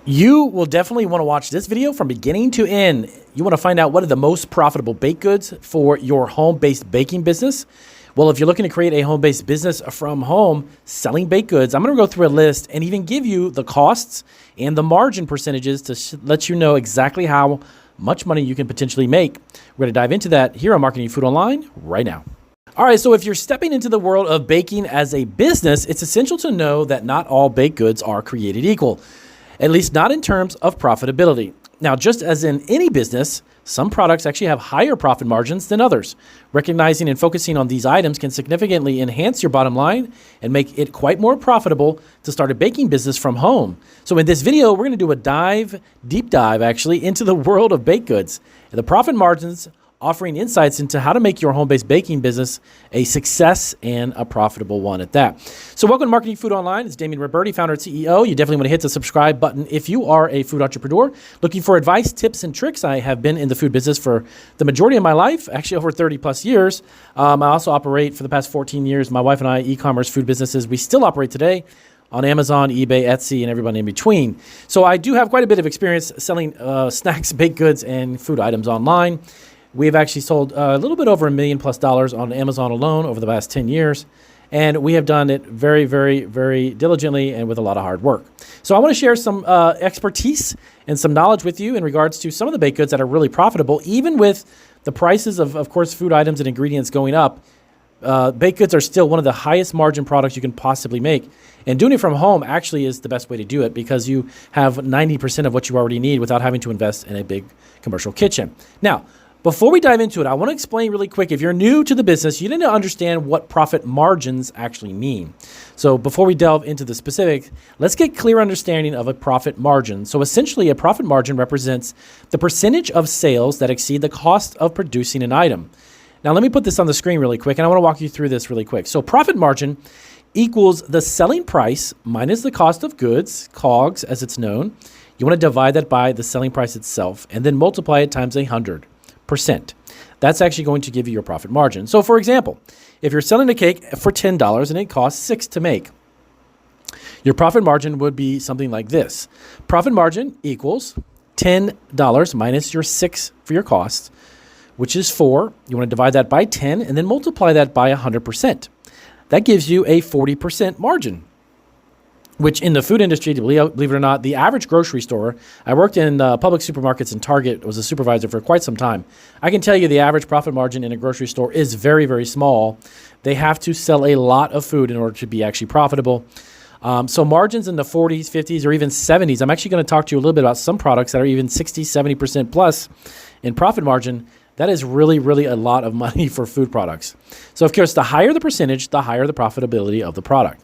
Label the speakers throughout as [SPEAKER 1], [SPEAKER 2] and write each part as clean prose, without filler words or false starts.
[SPEAKER 1] You will definitely want to watch this video from beginning to end. You want to find out what are the most profitable baked goods for your home-based baking business. Well, if you're looking to create a home-based business from home selling baked goods, I'm going to go through a list and even give you the costs and the margin percentages to let you know exactly how much money you can potentially make. We're going to dive into that here on Marketing Food Online right now. All right, so if you're stepping into the world of baking as a business, it's essential to know that not all baked goods are created equal, at least not in terms of profitability. Now, just as in any business, some products actually have higher profit margins than others. Recognizing and focusing on these items can significantly enhance your bottom line and make it quite more profitable to start a baking business from home. So in this video, we're going to do a deep dive actually, into the world of baked goods and the profit margins, offering insights into how to make your home-based baking business a success and a profitable one at that. So welcome to Marketing Food Online. It's Damien Roberti, founder and CEO. You definitely want to hit the subscribe button if you are a food entrepreneur looking for advice, tips, and tricks. I have been in the food business for the majority of my life, actually over 30 plus years. I also operate for the past 14 years, my wife and I, e-commerce food businesses. We still operate today on Amazon, eBay, Etsy, and everybody in between. So I do have quite a bit of experience selling snacks, baked goods, and food items online. We've actually sold a little bit over $1 million+ on Amazon alone over the past 10 years. And we have done it very, very, very diligently and with a lot of hard work. So I want to share some expertise and some knowledge with you in regards to some of the baked goods that are really profitable. Even with the prices of course, food items and ingredients going up, baked goods are still one of the highest margin products you can possibly make. And doing it from home actually is the best way to do it because you have 90% of what you already need without having to invest in a big commercial kitchen. Now, before we dive into it, I want to explain really quick. If you're new to the business, you need to understand what profit margins actually mean. So before we delve into the specifics, let's get clear understanding of a profit margin. So essentially, a profit margin represents the percentage of sales that exceed the cost of producing an item. Now, let me put this on the screen really quick, and I want to walk you through this really quick. So profit margin equals the selling price minus the cost of goods, COGS as it's known. You want to divide that by the selling price itself, and then multiply it times 100%. That's actually going to give you your profit margin. So for example, if you're selling a cake for $10 and it costs $6 to make, your profit margin would be something like this. Profit margin equals $10 minus your $6 for your cost, which is $4. You want to divide that by 10 and then multiply that by 100%. That gives you a 40% margin, which in the food industry, believe it or not, the average grocery store, I worked in public supermarkets and Target, was a supervisor for quite some time. I can tell you the average profit margin in a grocery store is very, very small. They have to sell a lot of food in order to be actually profitable. So margins in the 40s, 50s, or even 70s. I'm actually going to talk to you a little bit about some products that are even 60, 70% plus in profit margin. That is really, really a lot of money for food products. So of course, the higher the percentage, the higher the profitability of the product.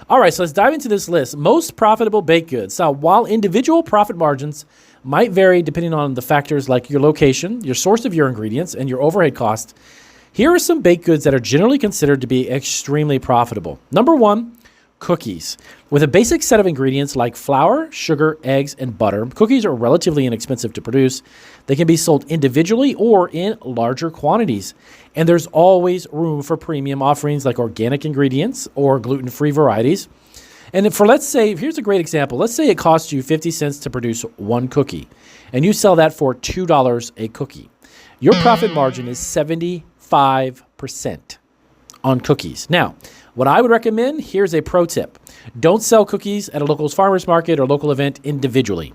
[SPEAKER 1] All right, so let's dive into this list. Most profitable baked goods. Now, while individual profit margins might vary depending on the factors like your location, your source of your ingredients, and your overhead cost, here are some baked goods that are generally considered to be extremely profitable. Number one, cookies. With a basic set of ingredients like flour, sugar, eggs, and butter, cookies are relatively inexpensive to produce. They can be sold individually or in larger quantities. And there's always room for premium offerings like organic ingredients or gluten-free varieties. And for, let's say, here's a great example. Let's say it costs you 50 cents to produce one cookie, and you sell that for $2 a cookie. Your profit margin is 75% on cookies. Now, what I would recommend, here's a pro tip. Don't sell cookies at a local farmer's market or local event individually.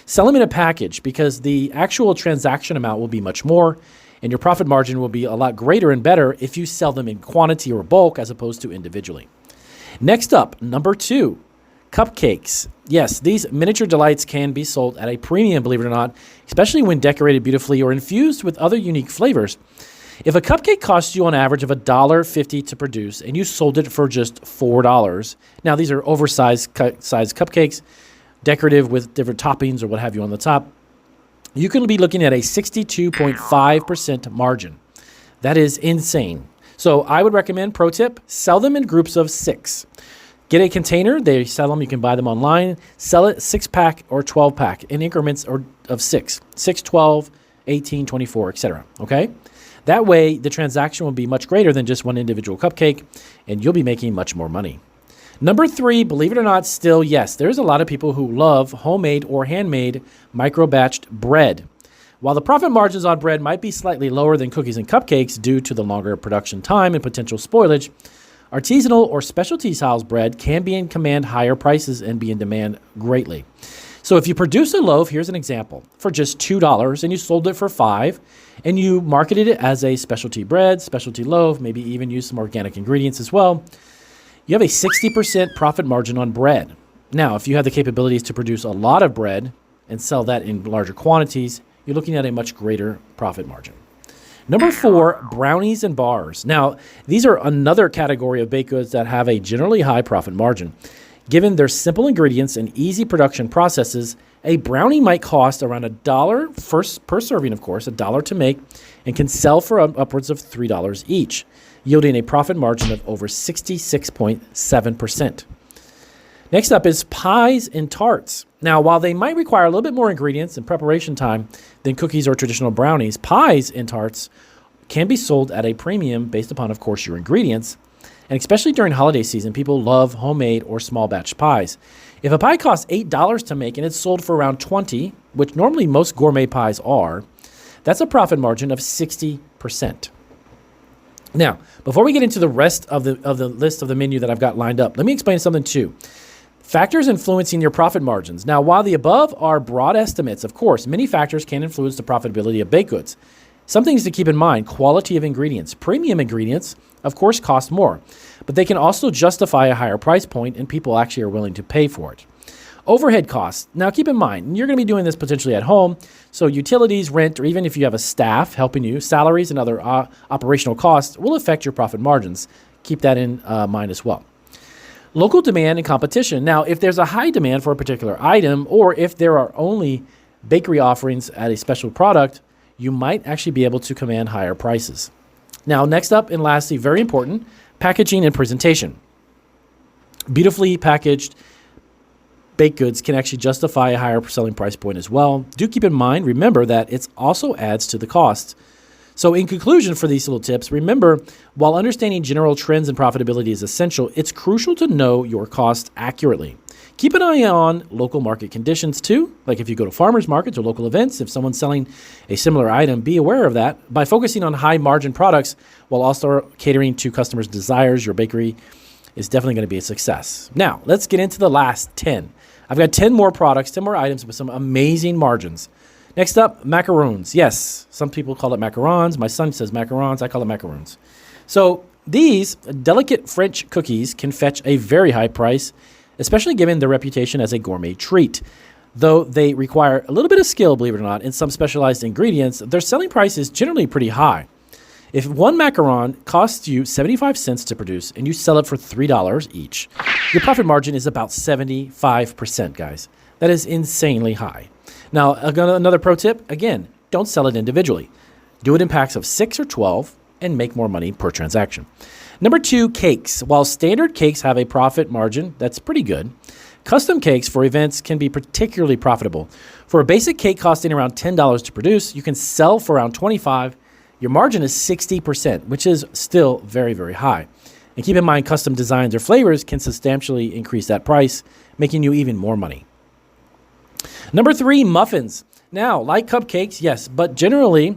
[SPEAKER 1] Sell them in a package because the actual transaction amount will be much more and your profit margin will be a lot greater and better if you sell them in quantity or bulk as opposed to individually. Next up, number two, cupcakes. Yes, these miniature delights can be sold at a premium, believe it or not, especially when decorated beautifully or infused with other unique flavors. If a cupcake costs you on average of $1.50 to produce and you sold it for just $4, now these are oversized size cupcakes, decorative with different toppings or what have you on the top, you can be looking at a 62.5% margin. That is insane. So I would recommend, pro tip, sell them in groups of 6. Get a container. They sell them. You can buy them online. Sell it 6-pack or 12-pack in increments of 6, 12, 18, 24, etc. Okay? That way, the transaction will be much greater than just one individual cupcake, and you'll be making much more money. Number 3, believe it or not, still, yes, there's a lot of people who love homemade or handmade micro-batched bread. While the profit margins on bread might be slightly lower than cookies and cupcakes due to the longer production time and potential spoilage, artisanal or specialty styles bread can be in command higher prices and be in demand greatly. So if you produce a loaf, here's an example, for just $2 and you sold it for $5 and you marketed it as a specialty bread, specialty loaf, maybe even use some organic ingredients as well, you have a 60% profit margin on bread. Now, if you have the capabilities to produce a lot of bread and sell that in larger quantities, you're looking at a much greater profit margin. Number 4, brownies and bars. Now, these are another category of baked goods that have a generally high profit margin. Given their simple ingredients and easy production processes, a brownie might cost around $1 per serving, of course, $1 to make, and can sell for upwards of $3 each, yielding a profit margin of over 66.7%. Next up is pies and tarts. Now, while they might require a little bit more ingredients and preparation time than cookies or traditional brownies, pies and tarts can be sold at a premium based upon, of course, your ingredients. And especially during holiday season, people love homemade or small batch pies. If a pie costs $8 to make and it's sold for around $20, which normally most gourmet pies are, that's a profit margin of 60%. Now, before we get into the rest of the list of the menu that I've got lined up, let me explain something too. Factors influencing your profit margins. Now, while the above are broad estimates, of course, many factors can influence the profitability of baked goods. Some things to keep in mind: quality of ingredients. Premium ingredients, of course, cost more, but they can also justify a higher price point and people actually are willing to pay for it. Overhead costs. Now, keep in mind, you're going to be doing this potentially at home, so utilities, rent, or even if you have a staff helping you, salaries and other operational costs will affect your profit margins. Keep that in mind as well. Local demand and competition. Now, if there's a high demand for a particular item, or if there are only bakery offerings at a special product, you might actually be able to command higher prices. Now, next up and lastly, very important, packaging and presentation. Beautifully packaged baked goods can actually justify a higher selling price point as well. Do keep in mind, remember that it also adds to the cost. So in conclusion for these little tips, remember, while understanding general trends and profitability is essential, it's crucial to know your costs accurately. Keep an eye on local market conditions too. Like if you go to farmers markets or local events, if someone's selling a similar item, be aware of that. By focusing on high margin products while also catering to customers' desires, your bakery is definitely going to be a success. Now, let's get into the last 10. I've got 10 more products, 10 more items with some amazing margins. Next up, macaroons. Yes, some people call it macarons. My son says macarons. I call it macaroons. So these delicate French cookies can fetch a very high price, especially given their reputation as a gourmet treat. Though they require a little bit of skill, believe it or not, and some specialized ingredients, their selling price is generally pretty high. If one macaron costs you 75 cents to produce and you sell it for $3 each, your profit margin is about 75%, guys. That is insanely high. Now, another pro tip, again, don't sell it individually. Do it in packs of 6 or 12 and make more money per transaction. Number 2, cakes. While standard cakes have a profit margin that's pretty good, custom cakes for events can be particularly profitable. For a basic cake costing around $10 to produce, you can sell for around $25. Your margin is 60%, which is still very, very high. And keep in mind, custom designs or flavors can substantially increase that price, making you even more money. Number 3, muffins. Now, like cupcakes, yes, but generally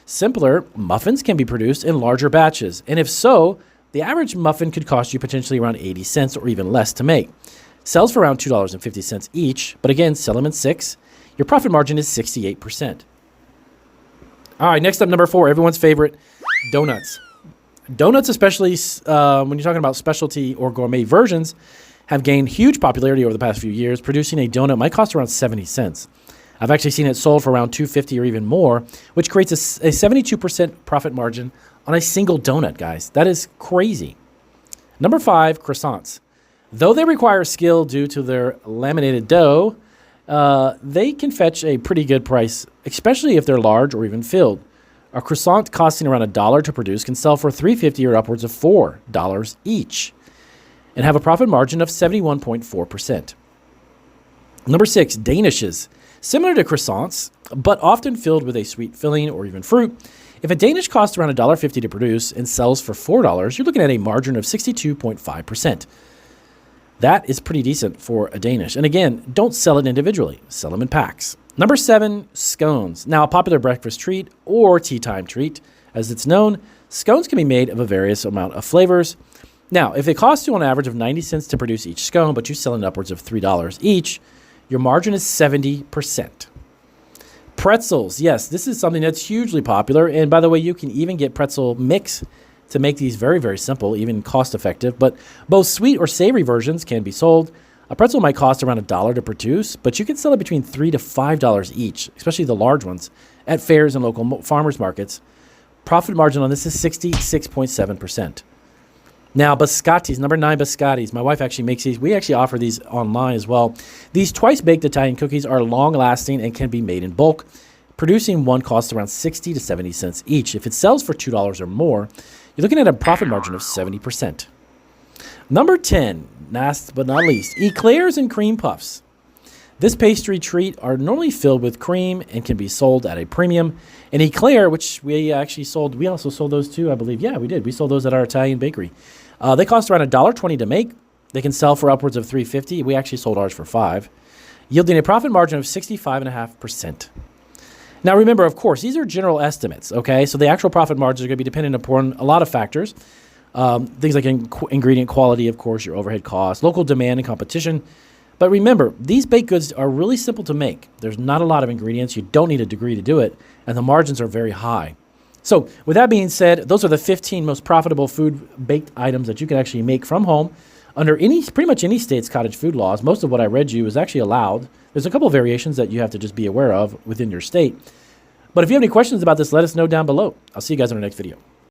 [SPEAKER 1] simpler, muffins can be produced in larger batches. And if so, the average muffin could cost you potentially around 80 cents or even less to make. Sells for around $2.50 each, but again, sell them in 6. Your profit margin is 68%. All right, next up, number 4, everyone's favorite, donuts. Donuts, especially when you're talking about specialty or gourmet versions, have gained huge popularity over the past few years. Producing a donut might cost around 70 cents. I've actually seen it sold for around $2.50 or even more, which creates a 72% profit margin on a single donut, guys. That is crazy. Number 5, croissants. Though they require skill due to their laminated dough, they can fetch a pretty good price, especially if they're large or even filled. A croissant costing around $1 to produce can sell for $3.50 or upwards of $4 each, and have a profit margin of 71.4%. Number 6, Danishes. Similar to croissants, but often filled with a sweet filling or even fruit. If a Danish costs around $1.50 to produce and sells for $4, you're looking at a margin of 62.5%. That is pretty decent for a Danish. And again, don't sell it individually. Sell them in packs. Number 7, scones. Now, a popular breakfast treat or tea time treat, as it's known, scones can be made of a various amount of flavors. Now, if they cost you on average of 90 cents to produce each scone, but you're selling upwards of $3 each, your margin is 70%. Pretzels. Yes, this is something that's hugely popular. And by the way, you can even get pretzel mix to make these very, very simple, even cost effective. But both sweet or savory versions can be sold. A pretzel might cost around $1 to produce, but you can sell it between $3 to $5 each, especially the large ones, at fairs and local farmers markets. Profit margin on this is 66.7%. Now, biscottis, number 9, biscottis. My wife actually makes these. We actually offer these online as well. These twice-baked Italian cookies are long-lasting and can be made in bulk. Producing one costs around 60 to 70 cents each. If it sells for $2 or more, you're looking at a profit margin of 70%. Number 10, last but not least, eclairs and cream puffs. This pastry treat are normally filled with cream and can be sold at a premium. An eclair, which we actually sold, we also sold those too, I believe. Yeah, we did. We sold those at our Italian bakery. They cost around $1.20 to make. They can sell for upwards of $3.50. We actually sold ours for $5, yielding a profit margin of 65.5%. Now, remember, of course, these are general estimates, okay? So the actual profit margins are going to be dependent upon a lot of factors. Things like ingredient quality, of course, your overhead costs, local demand and competition. But remember, these baked goods are really simple to make. There's not a lot of ingredients. You don't need a degree to do it, and the margins are very high. So with that being said, those are the 15 most profitable food baked items that you can actually make from home under pretty much any state's cottage food laws. Most of what I read you is actually allowed. There's a couple of variations that you have to just be aware of within your state. But if you have any questions about this, let us know down below. I'll see you guys in our next video.